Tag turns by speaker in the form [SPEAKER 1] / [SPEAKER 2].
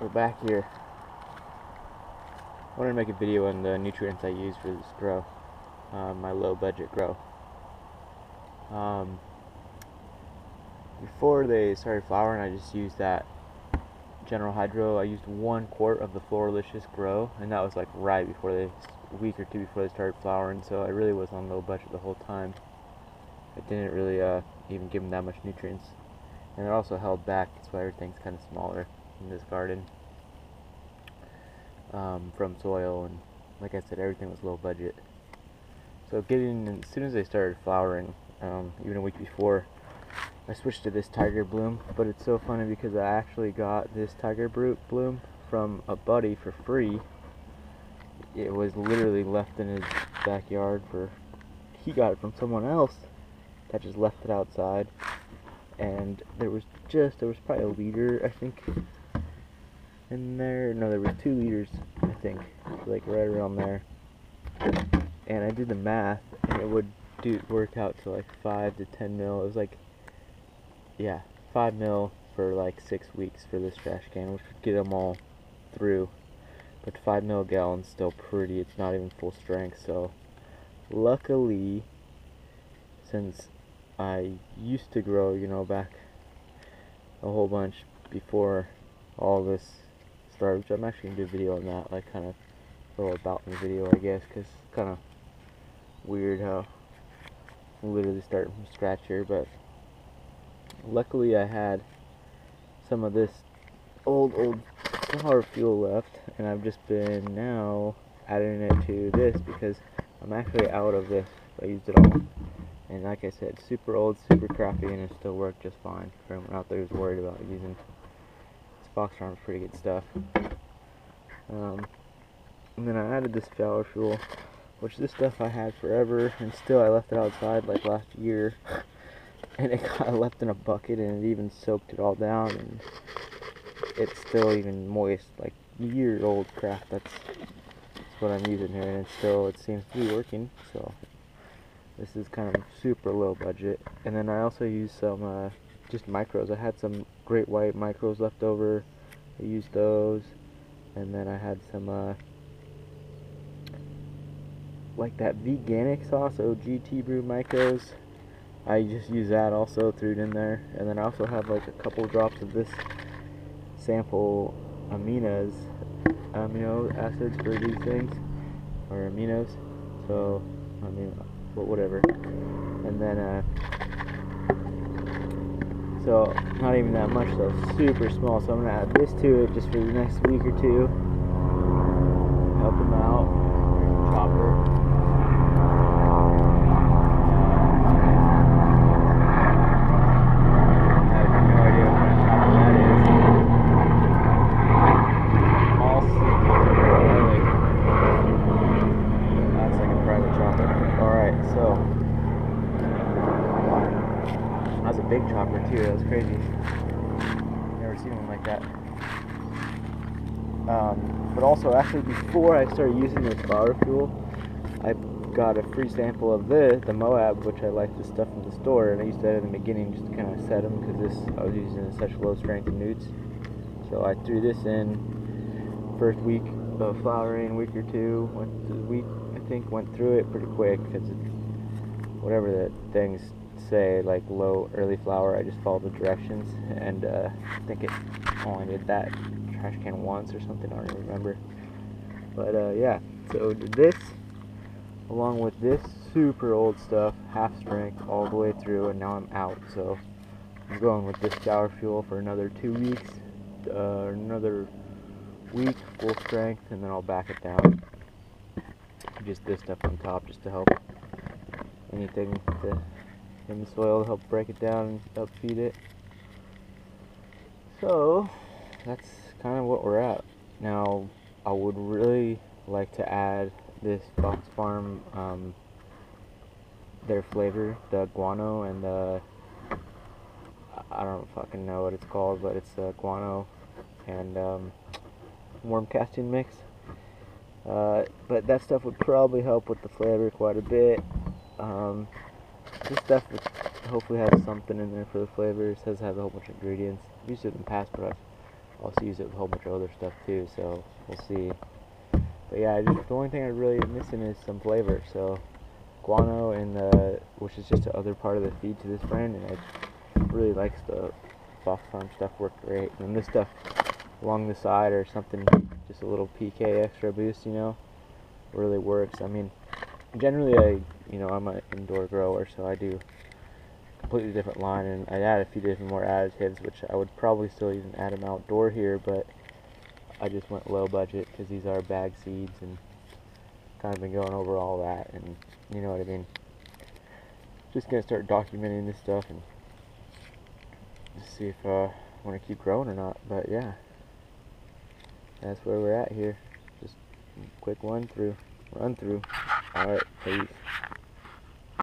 [SPEAKER 1] We're back here. I wanted to make a video on the nutrients I use for this grow, my low budget grow. Before they started flowering, I just used that General Hydro. I used 1 quart of the Floralicious grow, and that was like right before a week or two before they started flowering, so I really was on low budget the whole time. I didn't really even give them that much nutrients, and it also held back. That's why everything's kind of smaller in this garden. From soil, and like I said, everything was low budget. So as soon as they started flowering, even a week before, I switched to this Tiger Bloom. But it's so funny because I actually got this Tiger Bloom from a buddy for free. It was literally left in his backyard he got it from someone else that just left it outside, and there was probably a liter, I think, in there. No, there was 2 liters, I think, like right around there. And I did the math, and it would work out to like 5 to 10 mil. It was like, yeah, 5 mil for like 6 weeks for this trash can, which would get them all through. But 5 mil gallons still pretty. It's not even full strength. So luckily, since I used to grow, back a whole bunch before all this started, which I'm actually going to do a video on that, like kind of a little about me video, I guess, because it's kind of weird how I'm literally starting from scratch here. But luckily I had some of this old flower fuel left, and I've just been now adding it to this because I'm actually out of this. I used it all, and like I said, super old, super crappy, and it still worked just fine for anyone out there who's worried about using this Fox Farm's pretty good stuff. And then I added this flower fuel, which this stuff I had forever, and still I left it outside like last year, and it got left in a bucket, and it even soaked it all down, and it's still even moist, like year-old crap. That's what I'm using here, and it seems to be working. So this is kind of super low budget. And then I also used some just micros. I had some Great White micros left over. I used those, and then I had some like that veganic sauce OG Brew micros. I just use that, also threw it in there. And then I also have like a couple drops of this sample amino acids for these things, or aminos. So whatever. And then so not even that much though, super small. So I'm gonna add this to it just for the next week or two, help them out. Chopper. That's a big chopper too. That was crazy. Never seen one like that. But also, actually, before I started using this flower fuel, I got a free sample of the Moab, which I like, the stuff from the store, and I used that in the beginning just to kind of set them, because I was using such low strength and newts. So I threw this in first week of flowering, week or two. Went through it pretty quick, because whatever the things say, like early flower, I just followed the directions, and I think it only did that trash can once or something, I don't even remember. But yeah, so did this along with this super old stuff, half strength all the way through, and now I'm out. So I'm going with this flower fuel for another 2 weeks, another week full strength, and then I'll back it down. Just this stuff on top, just to help anything in the soil, help break it down and help feed it. So that's kind of what we're at now. I would really like to add this Fox Farm, their flavor, the guano, and I don't fucking know what it's called, but it's guano and worm casting mix. But that stuff would probably help with the flavor quite a bit. This stuff hopefully has something in there for the flavor. It says it has a whole bunch of ingredients. I've used it in the past, but I've also use it with a whole bunch of other stuff too, so we'll see. But yeah, the only thing I really am missing is some flavor. So guano, and which is just the other part of the feed to this brand, and it really likes the Buff Farm stuff, worked great. And this stuff along the side or something, just a little PK extra boost, really works. I mean, generally I'm an indoor grower, so I do a completely different line, and I add a few different more additives, which I would probably still even add them outdoor here, but I just went low budget because these are bag seeds, and kind of been going over all that, and you know what I mean. Just gonna start documenting this stuff and just see if I want to keep growing or not. But yeah, that's where we're at here. Just quick run through. Alright, peace.